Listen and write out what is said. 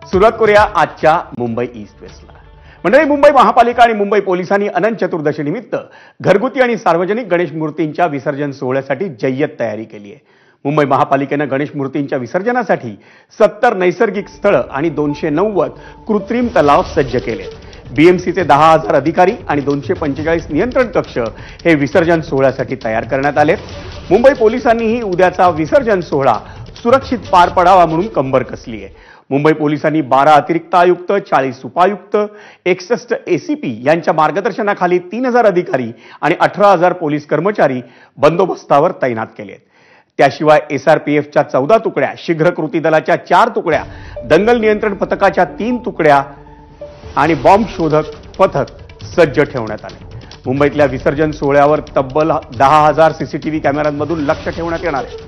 सुरुवात करूया आजच्या मुंबई ईस्ट वेस्टला। मंडळी, मुंबई महापालिका आणि मुंबई पोलिसांनी अनंत चतुर्दशी निमित्त घरगुती आणि सार्वजनिक गणेश मूर्तींच्या विसर्जन सोहळ्यासाठी जय्यत तयारी केली आहे। मुंबई महापालिकेने गणेश मूर्तींच्या विसर्जनासाठी 70 नैसर्गिक स्थळे आणि 290 कृत्रिम तलाव सज्ज केले। बीएमसीचे 10,000 अधिकारी आणि 245 नियंत्रण कक्ष हे विसर्जन सोहळ्यासाठी तयार करण्यात आले। मुंबई पोलिसांनीही उद्याचा विसर्जन सोहळा सुरक्षित पार पडावा म्हणून कंबर कसली आहे। मुंबई पोलिसांनी 12 अतिरिक्त आयुक्त, 40 उपायुक्त, 61 एसीपी यांच्या मार्गदर्शनाखाली 3,000 अधिकारी आणि 18,000 पोलीस कर्मचारी बंदोबस्तावर तैनात केले आहेत। त्याशिवाय एसआरपीएफच्या 14 तुकड्या, शीघ्र कृती दलाच्या 4 तुकड्या, दंगल नियंत्रण पथकाच्या 3 तुकड्या आणि बॉम्ब शोधक पथक सज्ज ठेवण्यात आले। मुंबईतल्या विसर्जन सोहळ्यावर तब्बल 10,000 सीसीटीव्ही कॅमेऱ्यांमधून लक्ष ठेवण्यात येणार आहे।